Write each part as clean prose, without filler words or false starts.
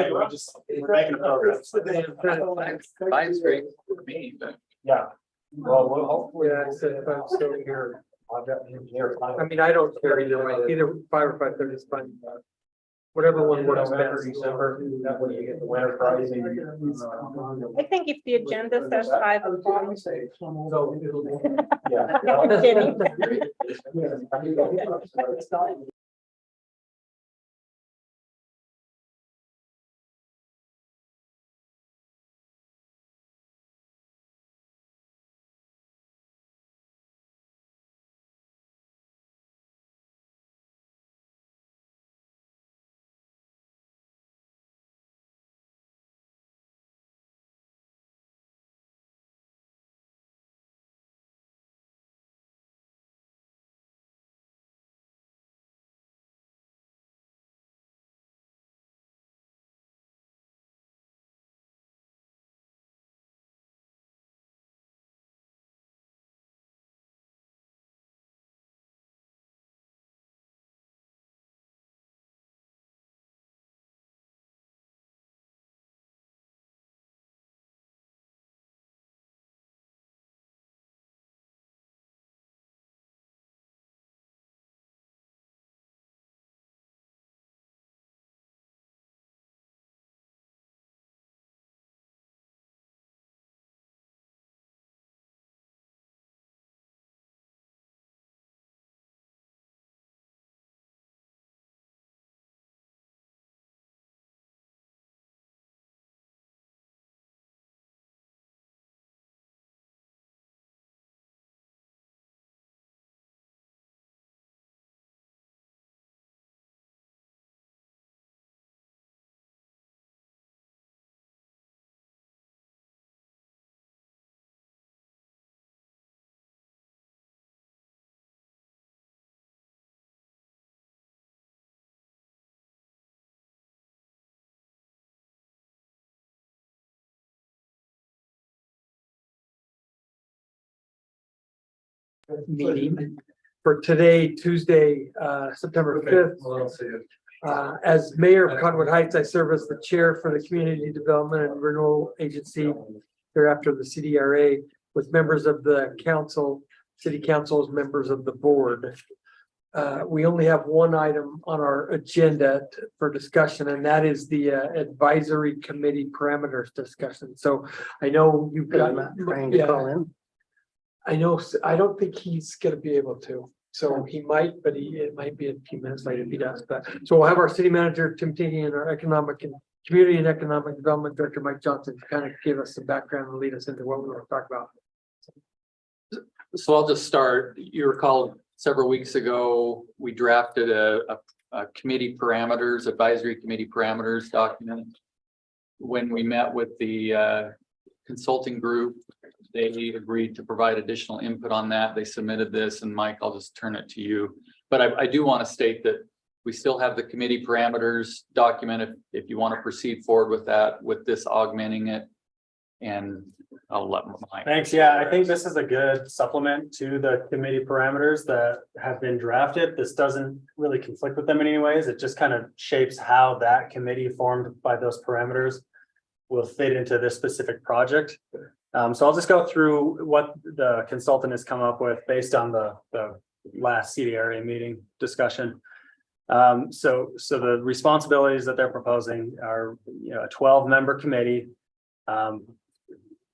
We're making progress. Mine's great for me, but Yeah. Well, we'll hopefully. Yeah, I said if I'm still here, I've got the engineer. I mean, I don't care either way, either 5 or 5:30 is fine. Whatever one works November, best. December, that way you get the winter pricing. I think if the agenda says 5 o'clock. Yeah. I'm kidding. Meeting for today, Tuesday, September 5th. As mayor of Cottonwood Heights, I serve as the chair for the Community Development and Renewal Agency, thereafter the CDRA, with members of the council, city council as members of the board. We only have one item on our agenda for discussion, and that is the advisory committee parameters discussion. So I know you've got. Yeah. I know, I don't think he's gonna be able to, so he might, but it might be a few minutes late if he does, but. So we'll have our city manager, Tim Tini, and our economic and community and economic development director, Mike Johnson, to kind of give us some background and lead us into what we want to talk about. so I'll just start. You recall several weeks ago, we drafted a committee parameters, advisory committee parameters document. When we met with the consulting group, they agreed to provide additional input on that. They submitted this, and Mike, I'll just turn it to you. But I do want to state that we still have the committee parameters document if you want to proceed forward with that, with this augmenting it. And I'll let Mike. Thanks. Yeah, I think this is a good supplement to the committee parameters that have been drafted. This doesn't really conflict with them in any ways. It just kind of shapes how that committee formed by those parameters will fit into this specific project. So I'll just go through what the consultant has come up with based on the last CDRA meeting discussion. So the responsibilities that they're proposing are, a 12-member committee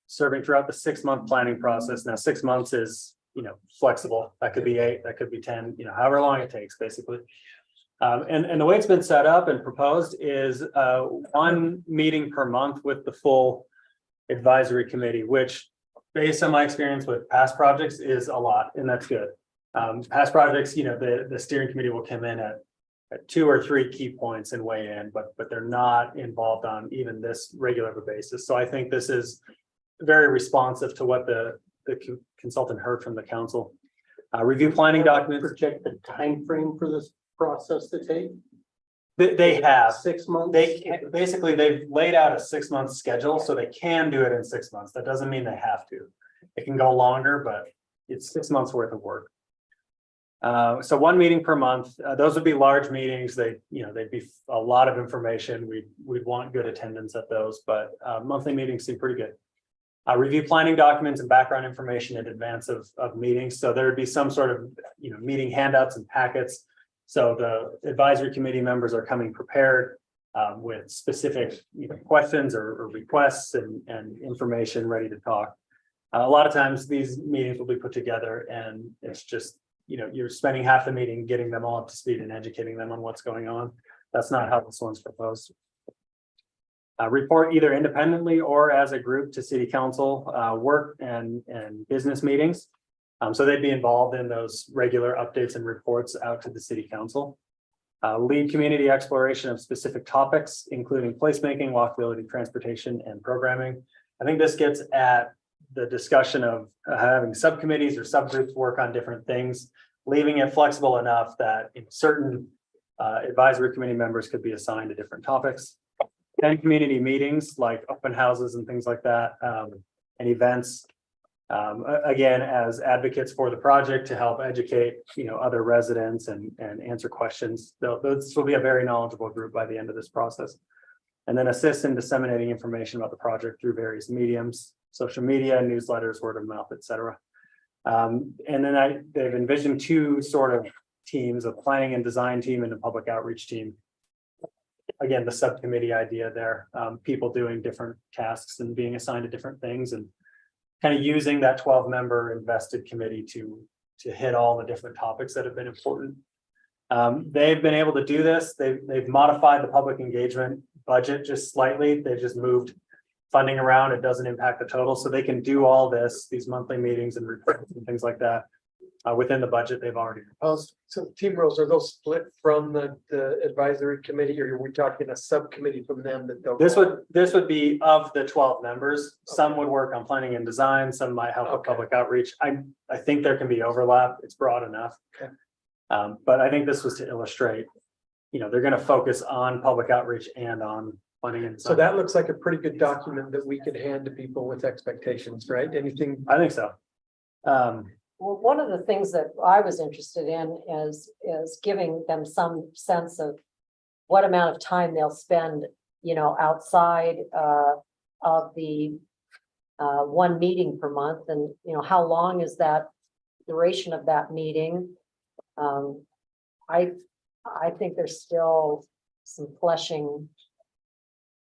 serving throughout the 6-month planning process. Now, 6 months is, flexible. That could be 8, that could be 10, however long it takes, basically. And the way it's been set up and proposed is 1 meeting per month with the full advisory committee, which based on my experience with past projects is a lot, and that's good. Past projects, the steering committee will come in at 2 or 3 key points and weigh in, but they're not involved on even this regular basis. So I think this is very responsive to what the consultant heard from the council. Review planning documents. Project the time frame for this process to take? They have 6 months. basically they've laid out a 6-month schedule, so they can do it in 6 months. That doesn't mean they have to. It can go longer, but it's 6 months worth of work. So one meeting per month, those would be large meetings. They'd be a lot of information. We'd want good attendance at those, but monthly meetings seem pretty good. Review planning documents and background information in advance of meetings. So there would be some sort of, meeting handouts and packets. So the advisory committee members are coming prepared with specific questions or requests and information ready to talk. A lot of times these meetings will be put together and it's just, you're spending half the meeting getting them all up to speed and educating them on what's going on. That's not how this one's proposed. Report either independently or as a group to city council, work and business meetings. So they'd be involved in those regular updates and reports out to the city council. Lead community exploration of specific topics, including placemaking, walkability, transportation, and programming. I think this gets at the discussion of having subcommittees or subgroups work on different things, leaving it flexible enough that certain advisory committee members could be assigned to different topics. 10 community meetings like open houses and things like that, and events. Again, as advocates for the project to help educate, other residents and answer questions. This will be a very knowledgeable group by the end of this process. And then assist in disseminating information about the project through various mediums, social media, newsletters, word of mouth, etc. And then they've envisioned two sort of teams, a planning and design team and a public outreach team. Again, the subcommittee idea there, people doing different tasks and being assigned to different things and kind of using that 12-member invested committee to hit all the different topics that have been important. They've been able to do this. They've modified the public engagement budget just slightly. They've just moved funding around. It doesn't impact the total. So they can do all this, these monthly meetings and reports and things like that within the budget they've already proposed. So team roles, are those split from the advisory committee, or are we talking a subcommittee from them that they'll? This would be of the 12 members. Some would work on planning and design, some might help with public outreach. I think there can be overlap. It's broad enough. Okay. But I think this was to illustrate, they're going to focus on public outreach and on planning and design. So that looks like a pretty good document that we could hand to people with expectations, right? Anything? I think so. Well, one of the things that I was interested in is giving them some sense of what amount of time they'll spend, outside of the one meeting per month, and how long is that duration of that meeting. I think there's still some fleshing.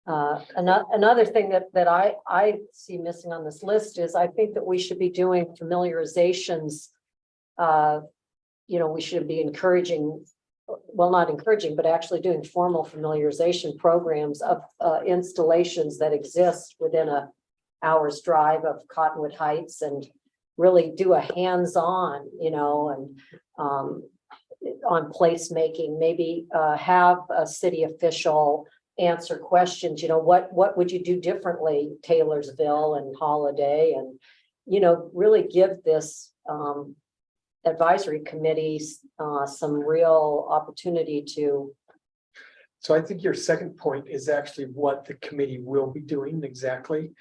Another thing that I see missing on this list is I think that we should be doing familiarizations. We should be encouraging, well, not encouraging, but actually doing formal familiarization programs of installations that exist within an hour's drive of Cottonwood Heights, and really do a hands-on, and on placemaking, maybe have a city official answer questions, what would you do differently, Taylorsville and Holiday, and, really give this advisory committees some real opportunity to. So I think your second point is actually what the committee will be doing exactly.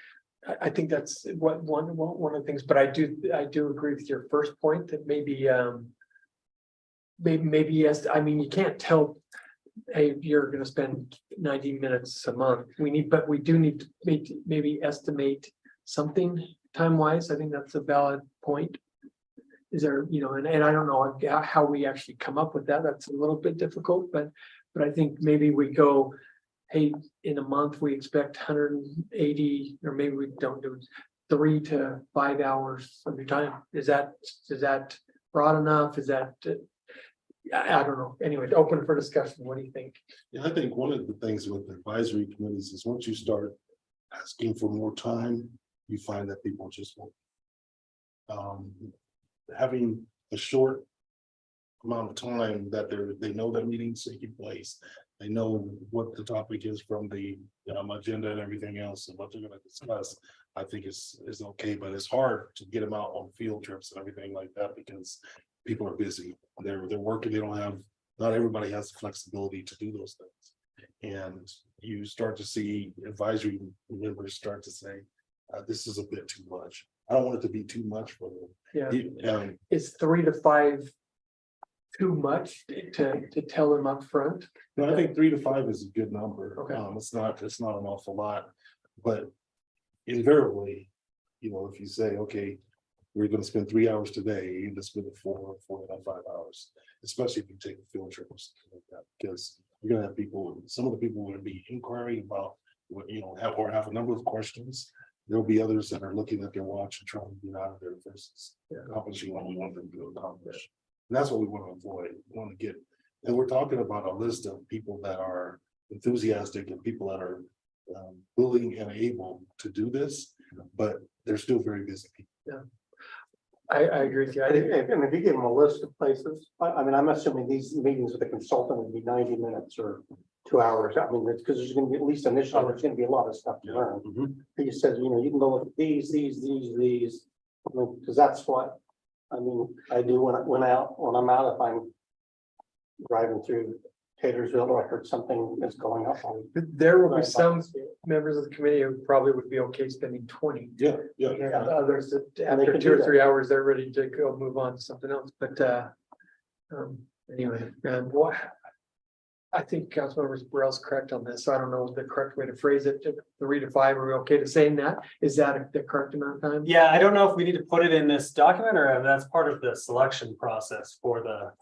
I think that's what one of the things, but I do agree with your first point that maybe yes. I mean, you can't tell, hey, you're going to spend 90 minutes a month. But we do need to maybe estimate something time wise. I think that's a valid point. Is there, and I don't know how we actually come up with that. That's a little bit difficult, but I think maybe we go, hey, in a month we expect 180, or maybe we don't do 3 to 5 hours of your time. Is that broad enough? Is that I don't know. Anyway, open for discussion. What do you think? Yeah, I think one of the things with advisory committees is once you start asking for more time, you find that people just won't. Having a short amount of time that they know that meeting's taking place, they know what the topic is from the agenda and everything else and what they're going to discuss, I think is okay. But it's hard to get them out on field trips and everything like that because people are busy. They're working. They don't have. Not everybody has the flexibility to do those things, and you start to see advisory members start to say, "This is a bit too much. I don't want it to be too much for them." Yeah, it's 3 to 5 too much to tell them up front? No, I think 3 to 5 is a good number. Okay. It's not an awful lot, but invariably, if you say, okay, we're gonna spend 3 hours today, you need to spend 4.5 hours, especially if you take a field trip or something like that, because you're gonna have people, some of the people will be inquiring about what, have a number of questions. There'll be others that are looking at their watch and trying to get out of there versus accomplishing what we want them to accomplish. And that's what we want to avoid. We want to get, and we're talking about a list of people that are enthusiastic and people that are willing and able to do this, but they're still very busy people. I agree with you. I And think if you give them a list of places, I mean, I'm assuming these meetings with the consultant would be 90 minutes or 2 hours. I mean, it's because there's gonna be, at least initially, there's gonna be a lot of stuff to learn. Mhm. He said, you can go look at these. I mean, because that's what, I mean, I do when I'm out, if I'm driving through Taylorsville, or I heard something is going up on. there will be some members of the committee who probably would be okay spending 20. Yeah. And others that And they after can 2 do or that. 3 hours, they're ready to go move on to something else, but anyway, and what? I think Councilmember Burrell's correct on this, so I don't know the correct way to phrase it, 3 to 5, are we okay to saying that? Is that the correct amount of time? Yeah, I don't know if we need to put it in this document or if that's part of the selection process for the.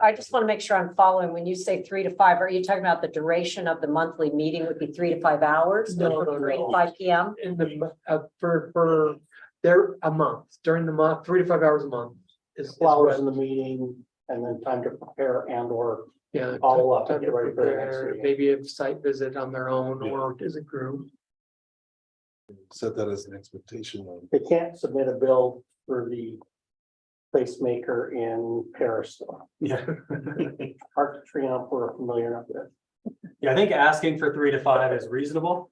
I just want to make sure I'm following. When you say 3 to 5, are you talking about the duration of the monthly meeting would be 3 to 5 hours? No, From 3 to no. 5 PM? In the, for, there, a month, during the month, 3 to 5 hours a month is. 2 hours in the meeting and then time to prepare and or Yeah. follow up time and to get ready for the next prepare, meeting. maybe a site visit on their own Yeah. or as a group. Set that as an expectation of. They can't submit a bill for the placemaker in Paris. Though. Yeah. Hard to tree up, we're familiar enough with. Yeah, I think asking for 3 to 5 is reasonable.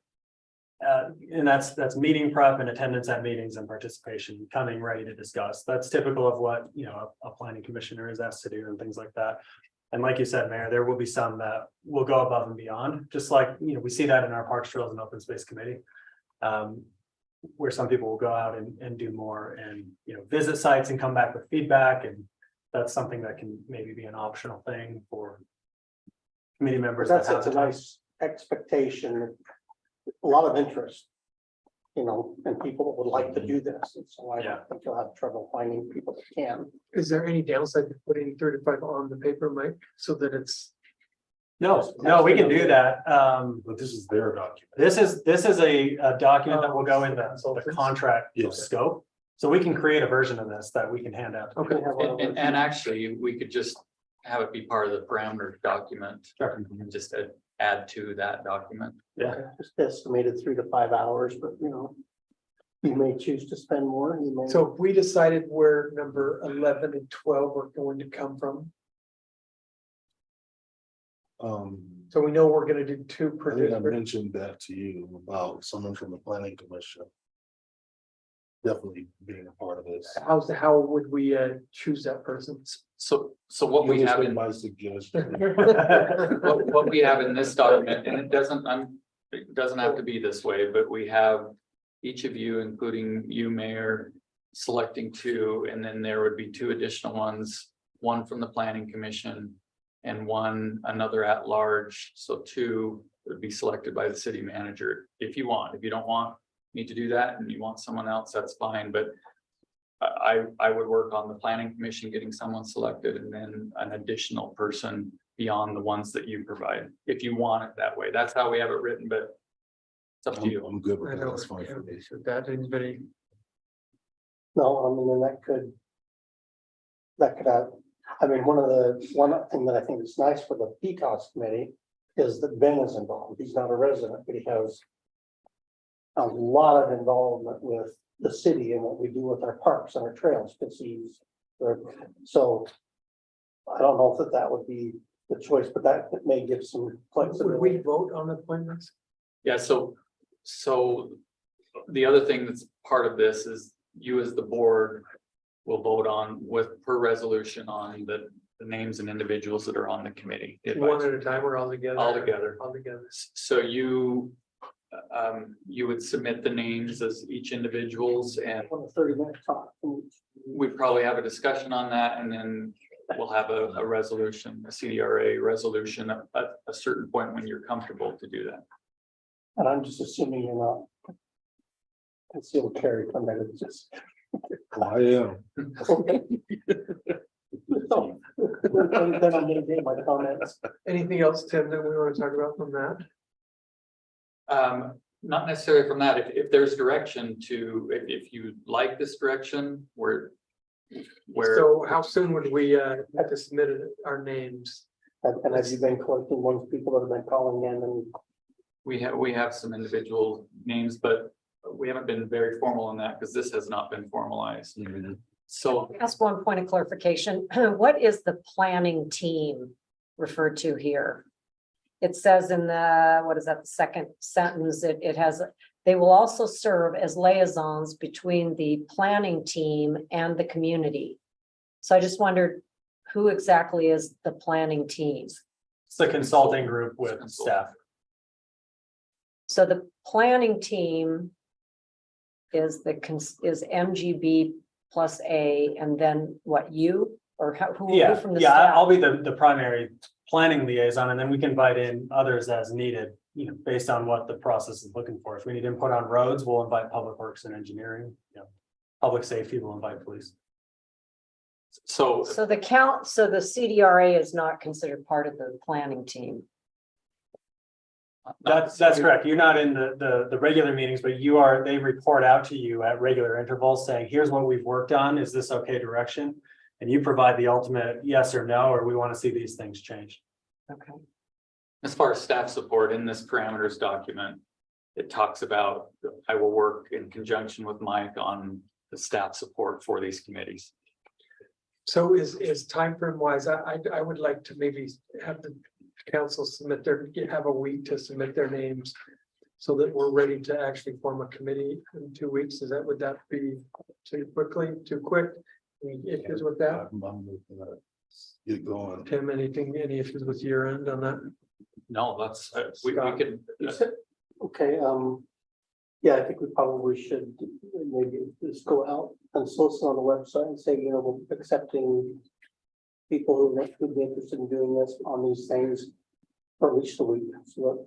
And that's meeting prep and attendance at meetings and participation, coming ready to discuss. That's typical of what, a planning commissioner is asked to do and things like that. And like you said, Mayor, there will be some that will go above and beyond, just like, we see that in our Parks, Trails and Open Space Committee. Where some people will go out and do more and, visit sites and come back with feedback. And that's something that can maybe be an optional thing for committee members. That's that have a the time. nice expectation, a lot of interest. And people would like to do this, and so I Yeah. don't think you'll have trouble finding people that can. Is there any downside to putting 3 to 5 on the paper, Mike, so that it's? No, we can do that. But this is their document. This is a document that will go in the contract Yes. scope. So we can create a version of this that we can hand out. Okay. And actually, we could just have it be part of the parameters document. Sure. And just add to that document. Just estimated 3 to 5 hours, but you may choose to spend more, you may. So if we decided where number 11 and 12 are going to come from, so we know we're gonna do 2 per I think I district. mentioned that to you about someone from the planning commission. Definitely being a part of this. How would we choose that person? So what we You have was in, my suggestion. what we have in this document, and it doesn't have to be this way, but we have each of you, including you, Mayor, selecting 2, and then there would be 2 additional ones, one from the planning commission and another at large. So 2 would be selected by the city manager if you want. If you don't want me to do that and you want someone else, that's fine. But I would work on the planning commission, getting someone selected, and then an additional person beyond the ones that you provide, if you want it that way. That's how we have it written, but it's up to you. I'm good I with that. know, That's fine for me. with that, anybody, No, I mean, and that could have, one thing that I think is nice for the PCOS committee is that Ben is involved. He's not a resident, but he has a lot of involvement with the city and what we do with our parks and our trails, because so I don't know if that would be the choice, but that may give some would we flexibility. vote on appointments? Yeah, so the other thing that's part of this is you as the board will vote on per resolution on the names and individuals that are on the committee. the One advisory- at a time or all together? All together. All together. So you would submit the names as each individuals, and On a 30-minute talk. we'd probably have a discussion on that, and then we'll have a resolution, a CDRA resolution at a certain point when you're comfortable to do that. And I'm just assuming you're not. Concealed carry from that, it's just. I am. Okay. So, then I'm gonna get my comments. Anything else, Tim, that we want to talk about from that? Not necessarily from that, if there's direction to, if you like this direction, where. So how soon would we have to submit our names? And have you been collecting ones, people that have been calling in and We have some individual names, but we haven't been very formal in that because this has not been formalized. So Ask one point of clarification. What is the planning team referred to here? It says in the, what is that, the second sentence, it has, they will also serve as liaisons between the planning team and the community. So I just wondered, who exactly is the planning team? It's the consulting group with staff. So the planning team is is MGB plus A, and then what, you or who Yeah, from the yeah, staff? I'll be the primary planning liaison, and then we can invite in others as needed, you know, based on what the process is looking for. If we need input on roads, we'll invite public works and engineering, you know, public safety, we'll invite police. so So the CDRA is not considered part of the planning team. That's correct. You're not in the regular meetings, but you are, they report out to you at regular intervals saying, here's what we've worked on. Is this okay direction? And you provide the ultimate yes or no, or we want to see these things changed. Okay. as far as staff support in this parameters document, it talks about, I will work in conjunction with Mike on the staff support for these committees. So is time frame wise, I would like to maybe have the council submit have a week to submit their names. So that we're ready to actually form a committee in 2 weeks. Would that be too quick? Any issues with that? Get going. Tim, any issues with your end on that? No, that's, we can, okay, yeah, I think we probably should maybe just go out and solicit on the website and say, you know, we're accepting people who would be interested in doing this on these things for at least a week. So,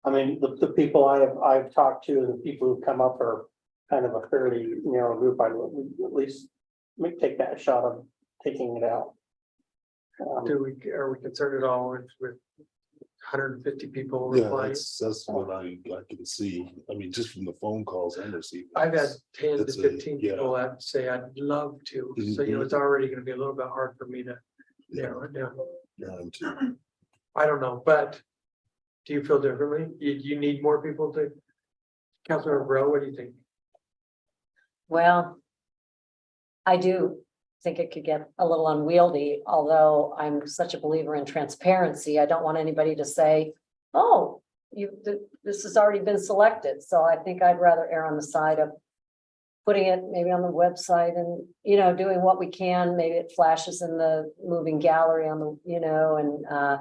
I mean, the people I've talked to and the people who come up are kind of a fairly narrow group. I would at least take that shot of taking it out. Are we concerned at all with 150 people Yeah, replying? that's what I can see. I mean, just from the phone calls and receiving. I've had 10 to That's 15 yeah. people that say I'd love to. So, you know, it's already gonna be a little bit hard for me to narrow it down. Guarantee. I don't know, but do you feel differently? You need more people to, Councilor Bro, what do you think? Well, I do think it could get a little unwieldy, although I'm such a believer in transparency. I don't want anybody to say, oh, this has already been selected. So I think I'd rather err on the side of putting it maybe on the website and, you know, doing what we can. Maybe it flashes in the moving gallery on the, you know, and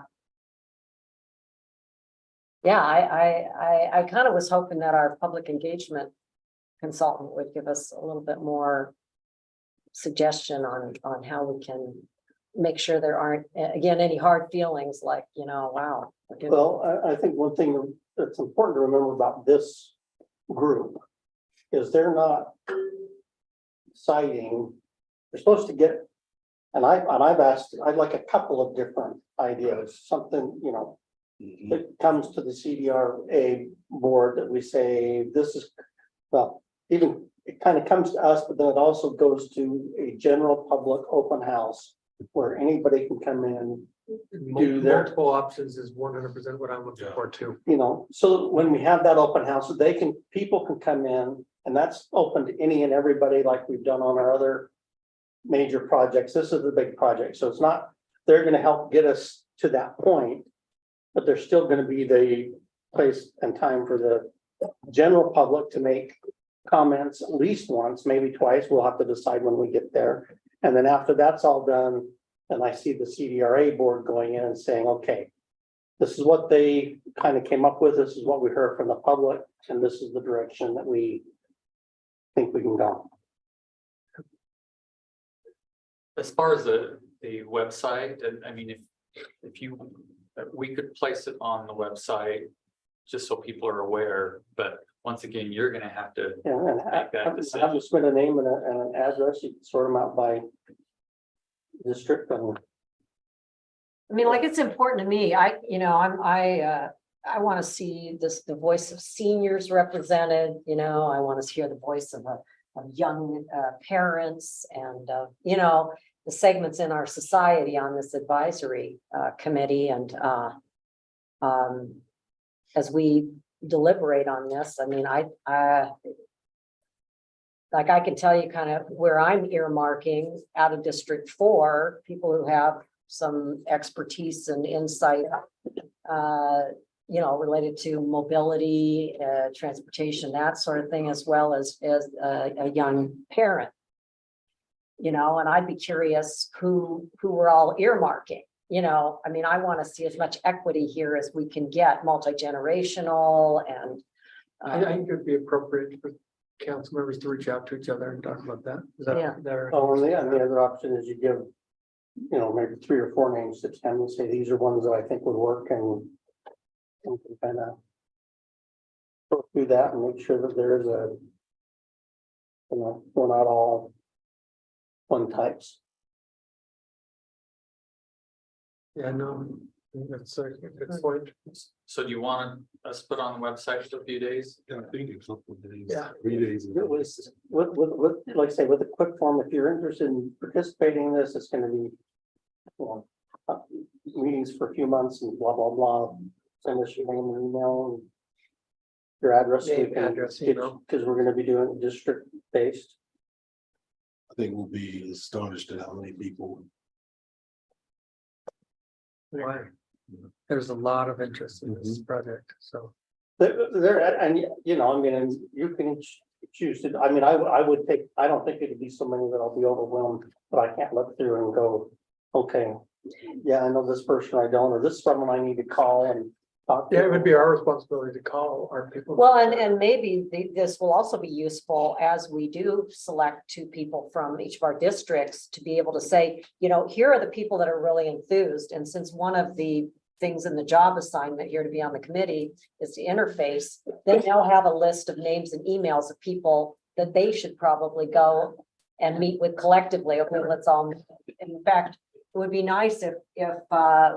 yeah, I kind of was hoping that our public engagement consultant would give us a little bit more suggestion on how we can make sure there aren't, again, any hard feelings like, you know, wow. Well, I think one thing that's important to remember about this group is they're not citing, they're supposed to get, and I've asked, I'd like a couple of different ideas, something, you know, that comes to the CDRA board that we say, this is, well, even it kind of comes to us, but then it also goes to a general public open house where anybody can come in. Do their- Multiple options is 100% what I'm looking for too. You know, so when we have that open house, people can come in, and that's open to any and everybody like we've done on our other major projects. This is the big project, so it's not, they're gonna help get us to that point, but there's still gonna be the place and time for the general public to make comments at least once, maybe twice. We'll have to decide when we get there. And then after that's all done, and I see the CDRA board going in and saying, okay, this is what they kind of came up with. This is what we heard from the public, and this is the direction that we think we can go. As far as the website, and I mean, if we could place it on the website. Just so people are aware, but once again, you're gonna have to And make that have decision. to spend a name and an address, you can sort them out by district and. I mean, like, it's important to me. I want to see the voice of seniors represented, I want to hear the voice of young parents and, the segments in our society on this advisory committee. And as we deliberate on this, I mean, I can tell you kind of where I'm earmarking out of District 4, people who have some expertise and insight, related to mobility, transportation, that sort of thing, as well as a young parent. And I'd be curious who we're all earmarking. I mean, I want to see as much equity here as we can get, multi-generational and. I think it'd be appropriate for council members to reach out to each other and talk about that. Is that Yeah. there? Oh, and the other option is you give, maybe 3 or 4 names to them and say, these are ones that I think would work and kind of go through that and make sure that there is we're not all one types. Yeah, no, I think that's a good point. So do you want us to put on the website for a few days? Yeah, I think it's a couple of days. Yeah. 3 days. It was, with, like I say, with a quick form, if you're interested in participating in this, it's gonna be, meetings for a few months and blah, blah, blah. Send us your name and email and your address. Name, address, email. Because we're gonna be doing it district based. I think we'll be astonished at how many people. Why? There's a lot of interest in this project, so. There, and you can choose to, I mean, I would take, I don't think it'd be so many that I'll be overwhelmed, but I can't look through and go, okay. Yeah, I know this person I don't, or this is someone I need to call and talk to. Yeah, it would be our responsibility to call our people. Well, and maybe this will also be useful as we do select 2 people from each of our districts to be able to say, here are the people that are really enthused. And since one of the things in the job assignment here to be on the committee is to interface, then they'll have a list of names and emails of people that they should probably go and meet with collectively. Okay, let's all, in fact, it would be nice if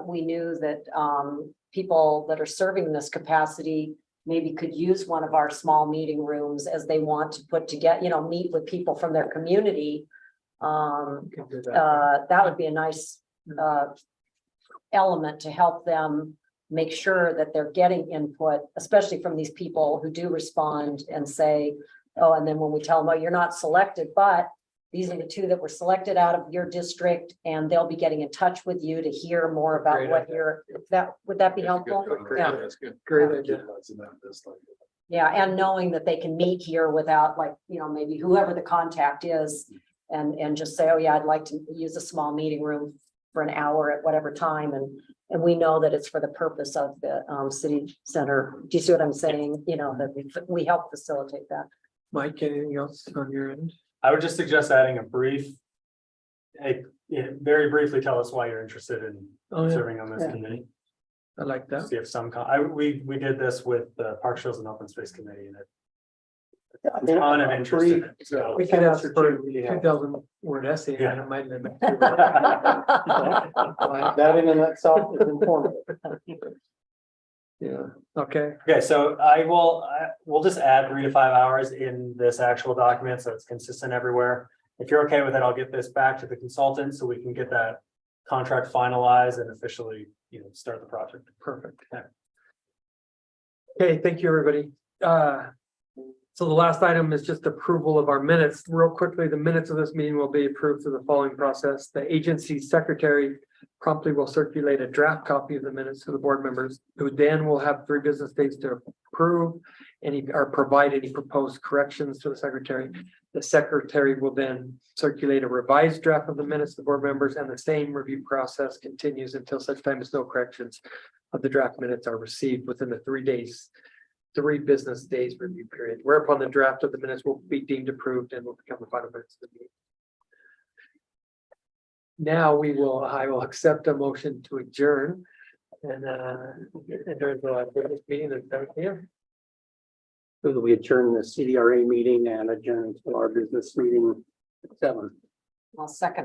we knew that people that are serving in this capacity maybe could use one of our small meeting rooms as they want to put together, meet with people from their community. Can do that. That would be a nice element to help them make sure that they're getting input, especially from these people who do respond and say, oh, and then when we tell them, oh, you're not selected, but these are the 2 that were selected out of your district, and they'll be getting in touch with you to hear more about Great what idea. would that be helpful? Yeah. That's good. Great idea. Yeah, and knowing that they can meet here without maybe whoever the contact is and just say, oh yeah, I'd like to use a small meeting room for an hour at whatever time. And we know that it's for the purpose of the city center. Do you see what I'm saying? That we help facilitate that. Mike, anything else on your end? I would just suggest adding a brief. Very briefly tell us why you're interested in Oh, yeah. serving on this Yeah. committee. I like that. See if we did this with the Park Trails and Open Space Committee and I mean, ton of interest in it. so We could ask for a Yeah. 2,000 word essay and Yeah. it might limit. That in and itself is informative. Yeah, okay. Okay, so we'll just add 3 to 5 hours in this actual document, so it's consistent everywhere. If you're okay with it, I'll get this back to the consultant so we can get that contract finalized and officially, start the project. Perfect. Yeah. Okay, thank you, everybody. So the last item is just approval of our minutes. Real quickly, the minutes of this meeting will be approved through the following process. The agency secretary promptly will circulate a draft copy of the minutes to the board members, who then will have 3 business days to approve or provide any proposed corrections to the secretary. The secretary will then circulate a revised draft of the minutes to the board members, and the same review process continues until such time as no corrections of the draft minutes are received within the 3 business days review period, whereupon the draft of the minutes will be deemed approved and will become the final minutes of the meeting. now I will accept a motion to adjourn. And enter into our business meeting at 7 p.m. So we adjourn the CDRA meeting and adjourn to our business meeting at 7. I'll second that.